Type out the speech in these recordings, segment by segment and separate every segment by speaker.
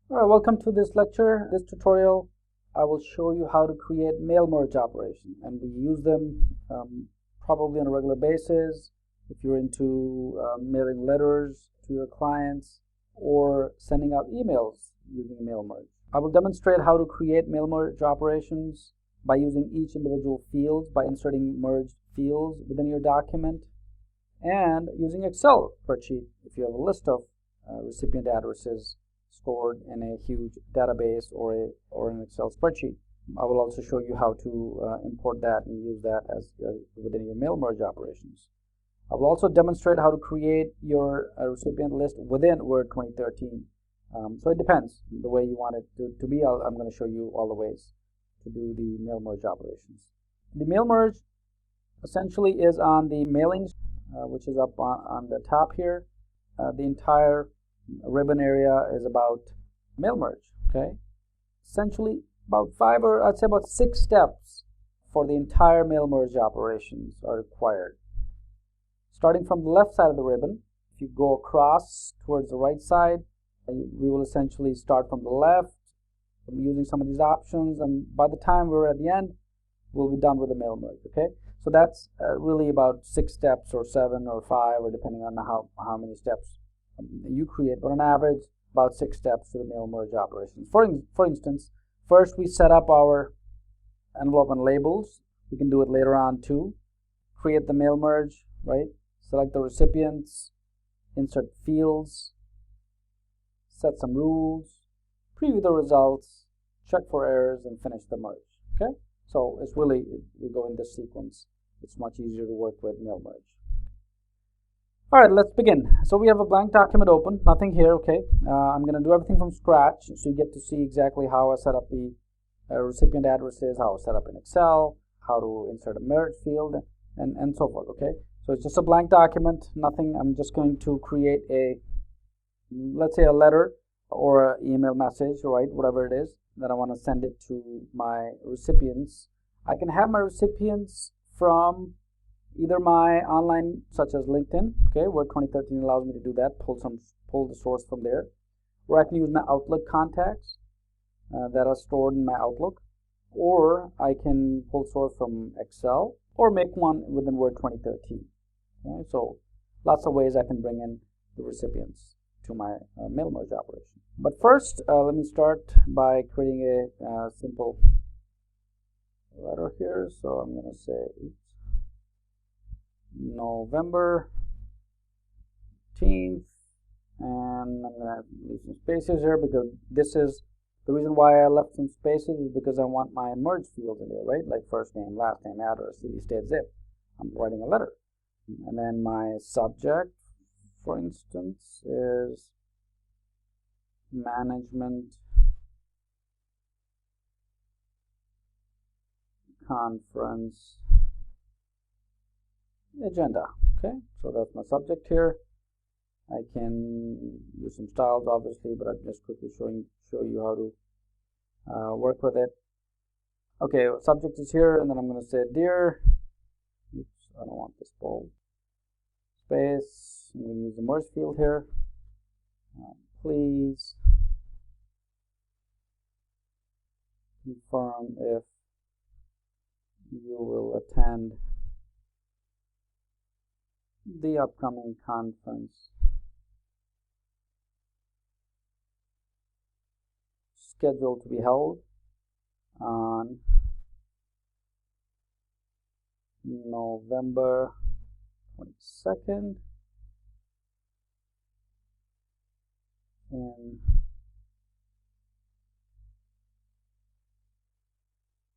Speaker 1: All right, welcome to this lecture. This tutorial, I will show you how to create mail merge operation, and we use them probably on a regular basis if you're into mailing letters to your clients or sending out emails using mail merge. I will demonstrate how to create mail merge operations by using each individual fields, by inserting merged fields within your document, and using Excel spreadsheet if you have a list of recipient addresses stored in a huge database or an Excel spreadsheet. I will also show you how to import that and use that as within your mail merge operations. I will also demonstrate how to create your recipient list within Word 2013. So it depends the way you want it to be. I'm going to show you all the ways to do the mail merge operations. The mail merge essentially is on the mailings, which is up on the top here. The entire ribbon area is about mail merge. Okay, essentially about I'd say about 6 steps for the entire mail merge operations are required. Starting from the left side of the ribbon, if you go across towards the right side, we will essentially start from the left using some of these options, and by the time we're at the end, we'll be done with the mail merge. Okay, so that's really about 6 steps or 7 or 5, or depending on how many steps you create, but on average about 6 steps to the mail merge operations. For instance, first we set up our envelope and labels. We can do it later on too. Create the mail merge, right? Select the recipients, insert fields, set some rules, preview the results, check for errors, and finish the merge. Okay, so it's really, we go in this sequence. It's much easier to work with mail merge. All right, let's begin. So we have a blank document open, nothing here. Okay, I'm going to do everything from scratch, so you get to see exactly how I set up the recipient addresses, how I set up in Excel, how to insert a merge field, and so forth. Okay, so it's just a blank document, nothing. I'm just going to create let's say a letter or an email message, right, whatever it is that I want to send it to my recipients. I can have my recipients from either my online, such as LinkedIn, okay, Word 2013 allows me to do that, pull the source from there, or I can use my Outlook contacts that are stored in my Outlook, or I can pull source from Excel, or make one within Word 2013. Okay, so lots of ways I can bring in the recipients to my mail merge operation. But first, let me start by creating a simple letter here. So I'm going to say November 18th, and I'm going to leave some spaces here because this is the reason why I left some spaces, is because I want my merge field in there, right? Like first name, last name, address, city, state, zip. I'm writing a letter. And then my subject, for instance, is management conference agenda. Okay, so that's my subject here. I can use some styles obviously, but I'm just quickly show you how to work with it. Okay, subject is here, and then I'm going to say dear, oops, I don't want this bold, space, I'm going to use the merge field here, please confirm if you will attend the upcoming conference scheduled to be held on November 22nd in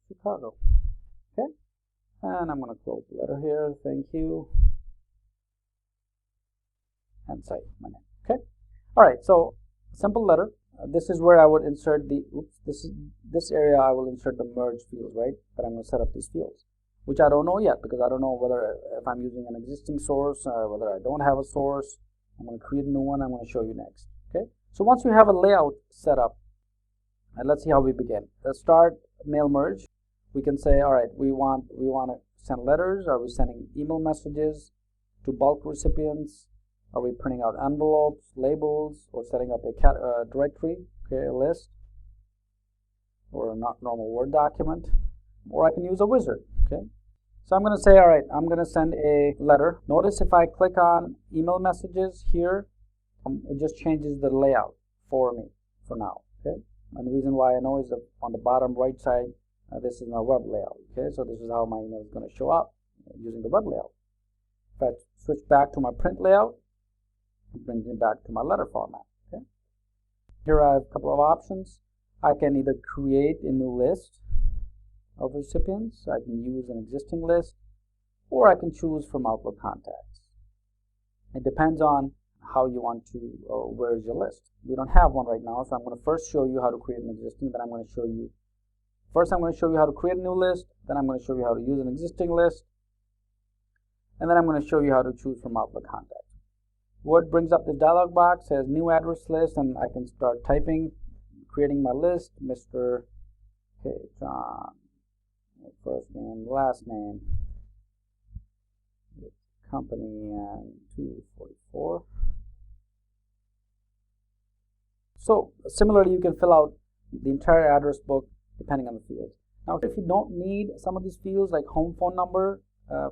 Speaker 1: Chicago. Okay, and I'm going to close the letter here. Thank you. And cite my name. Okay. All right. So simple letter. This is where I would insert the. This area I will insert the merge field, right? But I'm going to set up these fields, which I don't know yet because I don't know whether if I'm using an existing source, whether I don't have a source. I'm going to create a new one. I'm going to show you next. Okay. So once we have a layout set up, and let's see how we begin. Let's start mail merge. We can say, all right, we want to send letters. Are we sending email messages to bulk recipients? Are we printing out envelopes, labels, or setting up a directory? okay, a list, or a normal Word document, or I can use a wizard, okay? So I'm going to say, all right, I'm going to send a letter. Notice if I click on email messages here, it just changes the layout for me for now, okay? And the reason why I know is that on the bottom right side, this is my web layout, okay? So this is how my email is going to show up using the web layout. If I switch back to my print layout, it brings me back to my letter format, okay? Here I have a couple of options. I can either create a new list of recipients, I can use an existing list, or I can choose from Outlook contacts. It depends on how you want to, where's your list. We don't have one right now, so I'm going to first show you how to create an existing, then I'm going to show you, first I'm going to show you how to create a new list, then I'm going to show you how to use an existing list, and then I'm going to show you how to choose from Outlook contacts. Word brings up this dialog box, says new address list, and I can start typing, creating my list, Mr. John, first name, last name, company, and 244. So similarly, you can fill out the entire address book depending on the fields. Now, if you don't need some of these fields, like home phone number,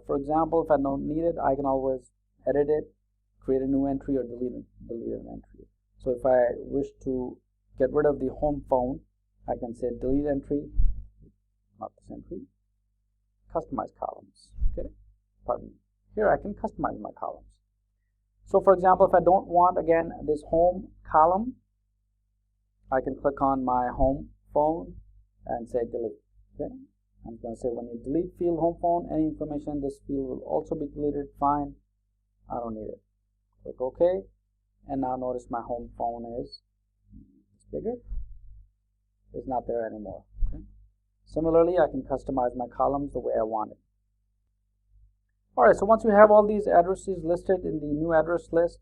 Speaker 1: for example, if I don't need it, I can always edit it, create a new entry, or delete an entry. So if I wish to get rid of the home phone, I can say delete entry, not this entry, customize columns, okay? Pardon me. Here I can customize my columns. So for example, if I don't want, again, this home column, I can click on my home phone and say delete, okay? I'm going to say when you delete field home phone, any information in this field will also be deleted. Fine, I don't need it. Click OK, and now notice my home phone is bigger. It's not there anymore, okay? Similarly, I can customize my columns the way I want it. Alright, so once you have all these addresses listed in the new address list,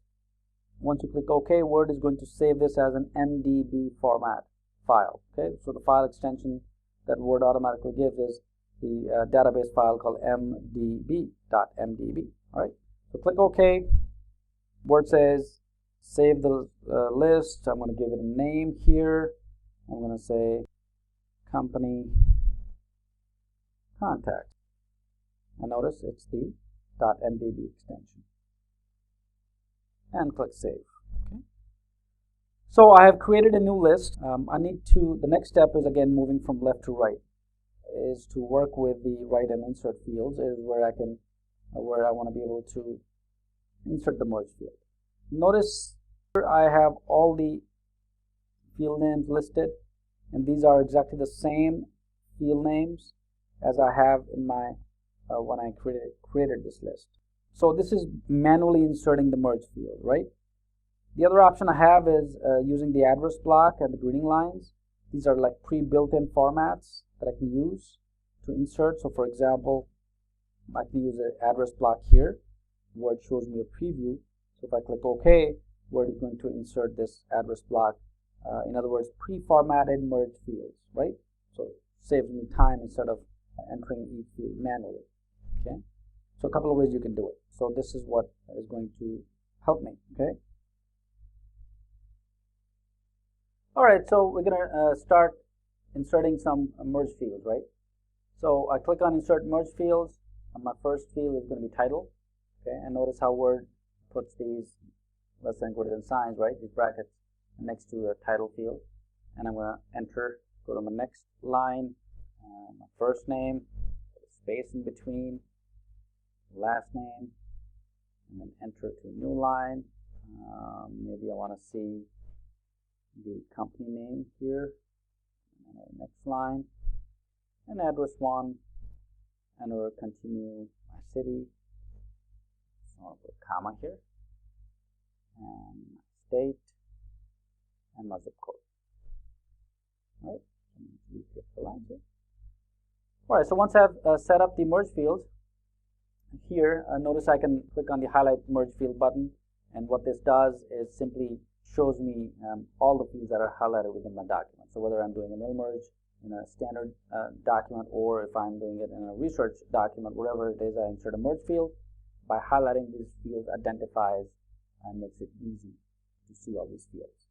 Speaker 1: once you click OK, Word is going to save this as an MDB format file, okay? So the file extension that Word automatically gives is the database file called mdb.mdb, alright? So click OK, Word says save the list. I'm going to give it a name here. I'm going to say company contact, and notice it's the .mdb extension, and click save. Okay. So I have created a new list. The next step is, again, moving from left to right, is to work with the write and insert fields, is where I want to be able to insert the merge field. Notice here I have all the field names listed, and these are exactly the same field names as I have in my when I created this list. So this is manually inserting the merge field, right? The other option I have is using the address block and the greeting lines. These are like pre-built-in formats that I can use to insert. So for example, I can use an address block here where it shows me a preview. So if I click OK, Word is going to insert this address block. In other words, pre-formatted merge fields, right? So it saves me time instead of entering each field manually, okay? So a couple of ways you can do it. So this is what is going to help me, okay? All right, so we're going to start inserting some merge fields, right? So I click on Insert Merge Fields, and my first field is going to be title, okay? And notice how Word puts these less than greater than signs, right? These brackets next to the title field, and I'm going to enter, go to my next line, my first name, space in between, last name, and then enter to a new line. Maybe I want to see the company name here, and next line, and address 1, and we'll continue my city, so I'll put a comma here, and state, and my zip code. All right, Alright, so once I've set up the merge fields, here notice I can click on the highlight merge field button, and what this does is simply shows me all the fields that are highlighted within my document. So whether I'm doing a mail merge in a standard document, or if I'm doing it in a research document, wherever it is I insert a merge field, by highlighting these fields identifies and makes it easy to see all these fields.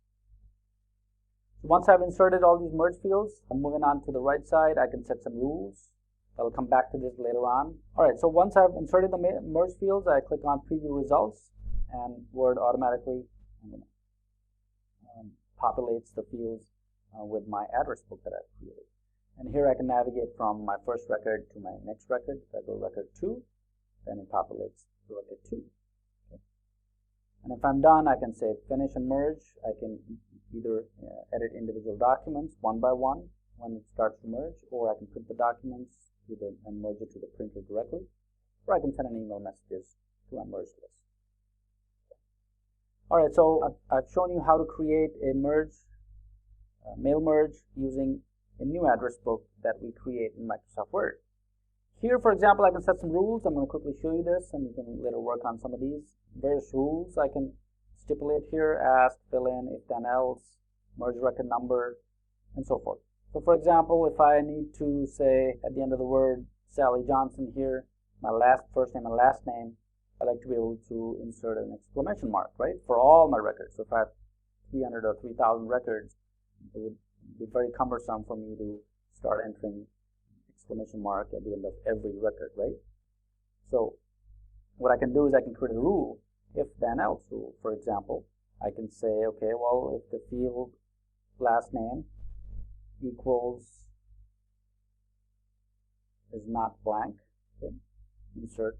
Speaker 1: So once I've inserted all these merge fields, I'm moving on to the right side. I can set some rules. I'll come back to this later on. All right, so once I've inserted the merge fields, I click on Preview Results, and Word automatically populates the fields with my address book that I've created. And here I can navigate from my first record to my next record. If I go record 2, then it populates to record 2. Okay. And if I'm done, I can say finish and merge. I can either edit individual documents one by one when it starts to merge, or I can print the documents and merge it to the printer directly, or I can send an email messages to a merge list. All right, so I've shown you how to create a merge, mail merge, using a new address book that we create in Microsoft Word. Here, for example, I can set some rules. I'm going to quickly show you this, and you can later work on some of these various rules. I can stipulate here: ask, fill in, if then else, merge record number, and so forth. So for example, if I need to say at the end of the word Sally Johnson here, my first name and last name, I like to be able to insert an exclamation mark, right, for all my records. So if I have 300 or 3,000 records, it would be very cumbersome for me to start entering exclamation mark at the end of every record, right? So what I can do is I can create a rule, if then else rule. For example, I can say, okay, well, if the field last name equals is not blank, okay, insert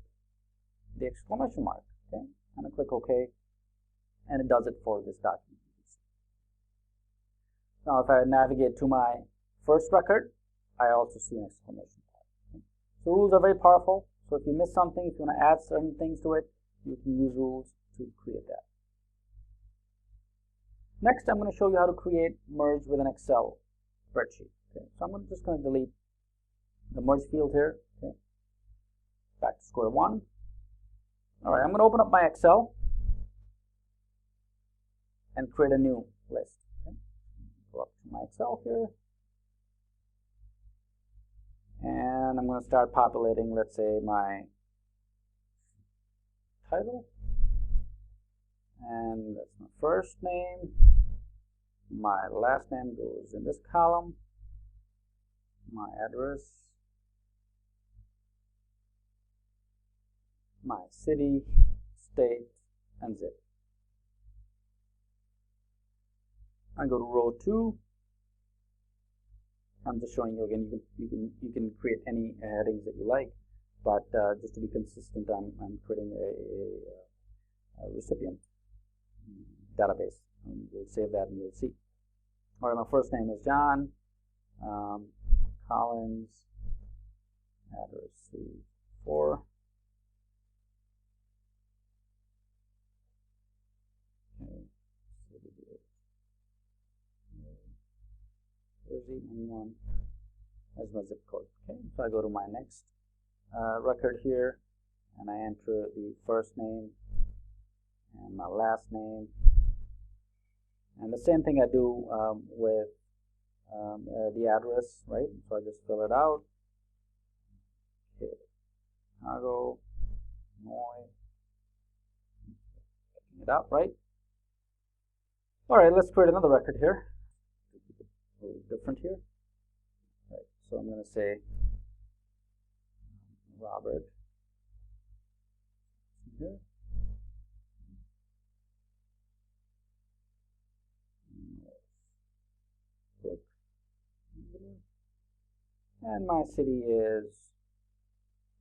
Speaker 1: the exclamation mark, okay, and I click OK, and it does it for this document. Now if I navigate to my first record, I also see an exclamation mark. Okay. So rules are very powerful. So if you miss something, if you want to add certain things to it, you can use rules to create that. Next, I'm going to show you how to create merge with an Excel spreadsheet. Okay. So I'm just going to delete the merge field here. Okay. Back to square one. All right, I'm going to open up my Excel and create a new list. Okay. Go up to my Excel here, and I'm going to start populating, let's say, my title, and that's my first name. My last name goes in this column, my address, my city, state, and zip. I go to row 2. I'm just showing you again. You can create any headings that you like, but just to be consistent, I'm creating a recipient database. And we'll save that and you'll see. All right, my first name is John Collins. Address 4. And 1 as my zip code. Okay, so I go to my next record here, and I enter the first name and my last name, and the same thing I do with the address, right? So I just fill it out. Okay, Chicago, Illinois, picking it up, right? All right, let's create another record here. A little different here. Right, so I'm going to say Robert here. And my city is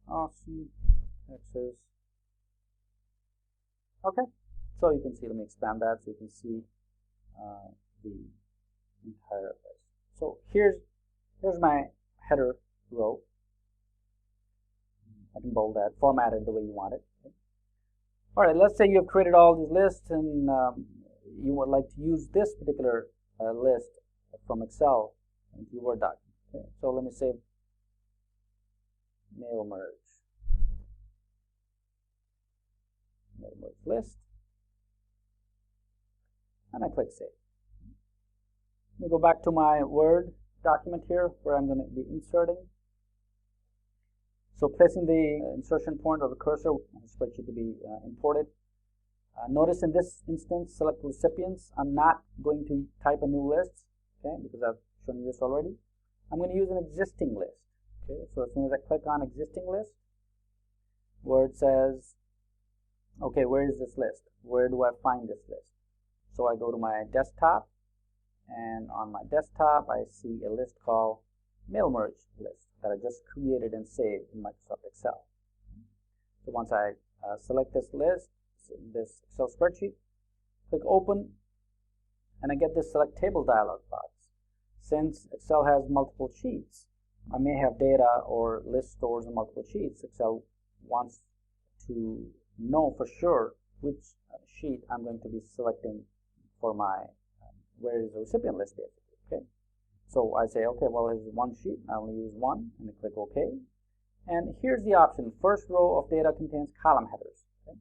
Speaker 1: Austin, Texas. Okay, so you can see, let me expand that so you can see the entire list. So here's my header row. I can bold that, format it the way you want it. Okay. All right, let's say you have created all these lists, and you would like to use this particular list from Excel into your Word document. Okay. So let me say mail merge list, and I click Save. Let me go back to my Word document here where I'm going to be inserting. So placing the insertion point or the cursor on the spreadsheet to be imported. Notice in this instance, select recipients. I'm not going to type a new list. okay, because I've shown you this already. I'm going to use an existing list. Okay, so as soon as I click on existing list, where it says, okay, where is this list? Where do I find this list? So I go to my desktop, and on my desktop I see a list called Mail Merge list that I just created and saved in Microsoft Excel. So once I select this list, this Excel spreadsheet, click open, and I get this select table dialog box. Since Excel has multiple sheets, I may have data or list stores in multiple sheets. Excel wants to know for sure which sheet I'm going to be selecting for my where is the recipient list basically. Okay, so I say, okay, well, here's one sheet, I only use one, and I click OK. And here's the option: first row of data contains column headers. Okay?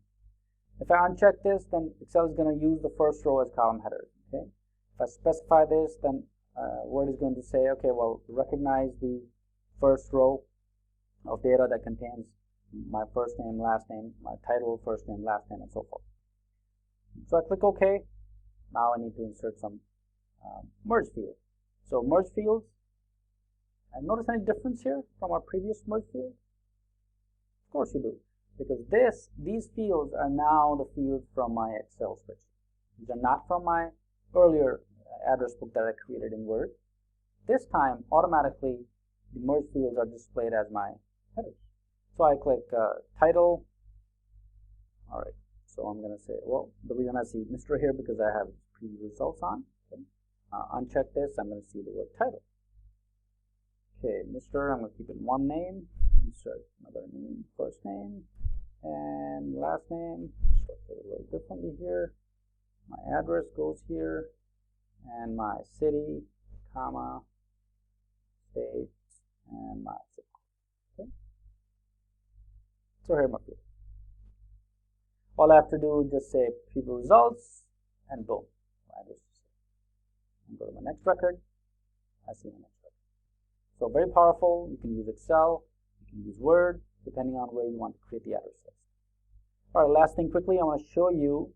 Speaker 1: If I uncheck this, then Excel is going to use the first row as column headers. Okay, if I specify this, then Word is going to say, okay, well, recognize the first row of data that contains my first name, last name, my title, first name, last name, and so forth. So I click OK. Now I need to insert some merge fields. So merge fields, and notice any difference here from our previous merge field? Of course you do, because these fields are now the fields from my Excel spreadsheet. These are not from my earlier address book that I created in Word. This time, automatically, the merge fields are displayed as my headers. So I click title. All right. So I'm going to say, well, the reason I see Mr. here because I have previous results on. Okay. Uncheck this. I'm going to see the word title. Okay, Mr. I'm going to keep it one name. Insert another name, first name, and last name. Structure it a little differently here. My address goes here, and my city, comma, state, and my zip code. Okay. So here are my fields. All I have to do is just say preview results, and boom, my address is here. And go to my next record. I see my next record. So very powerful. You can use Excel, you can use Word, depending on where you want to create the address list. All right, last thing quickly, I want to show you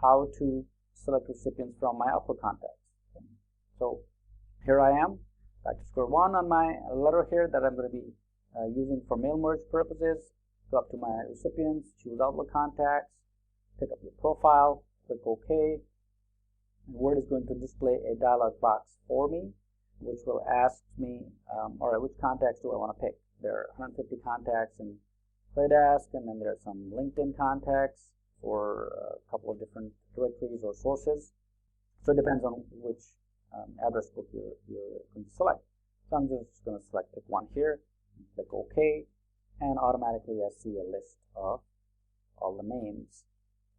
Speaker 1: how to select recipients from my Outlook contacts. Okay. So here I am, back to square one on my letter here that I'm going to be using for mail merge purposes. Go up to my recipients, choose Outlook contacts, pick up your profile, click OK, and Word is going to display a dialog box for me, which will ask me, all right, which contacts do I want to pick? There are 150 contacts in ClayDesk, and then there are some LinkedIn contacts for a couple of different directories or sources. So it depends on which address book you're going to select. So I'm just going to pick one here, and click OK, and automatically I see a list of all the names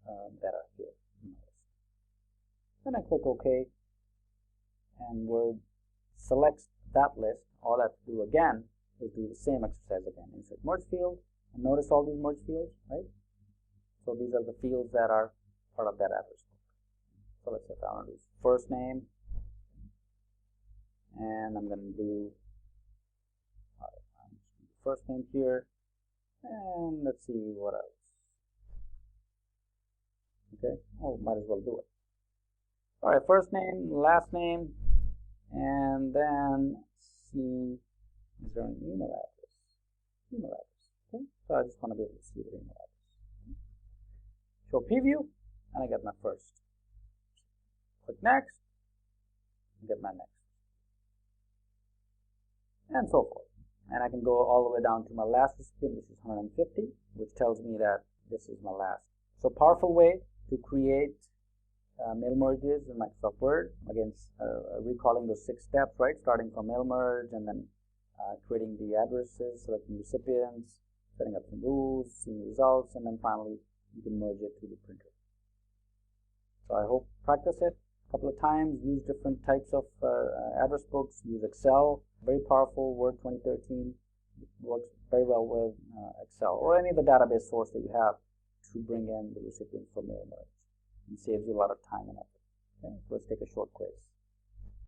Speaker 1: that are here in the list. Then I click OK, and Word selects that list. All I have to do again is do the same exercise again. Insert merge field, and notice all these merge fields, right? So these are the fields that are part of that address book. So let's say I want to do first name, and I'm going to do first name here, and let's see what else. Okay, oh, might as well do it. All right, first name, last name, and then see, is there an email address? Email address. Okay, so I just want to be able to see the email address. Okay. Show preview, and I get my first. Click next, and get my next, and so forth. And I can go all the way down to my last recipient, which is 150, which tells me that this is my last. So powerful way to create mail merges in Microsoft Word. Again, recalling those 6 steps, right? Starting from mail merge, and then creating the addresses, selecting recipients, setting up some rules, seeing results, and then finally you can merge it to the printer. So I hope practice it a couple of times, use different types of address books, use Excel, very powerful. Word 2013 works very well with Excel or any of the database source that you have to bring in the recipients for mail merge. It saves you a lot of time and effort. Okay, so let's take a short quiz.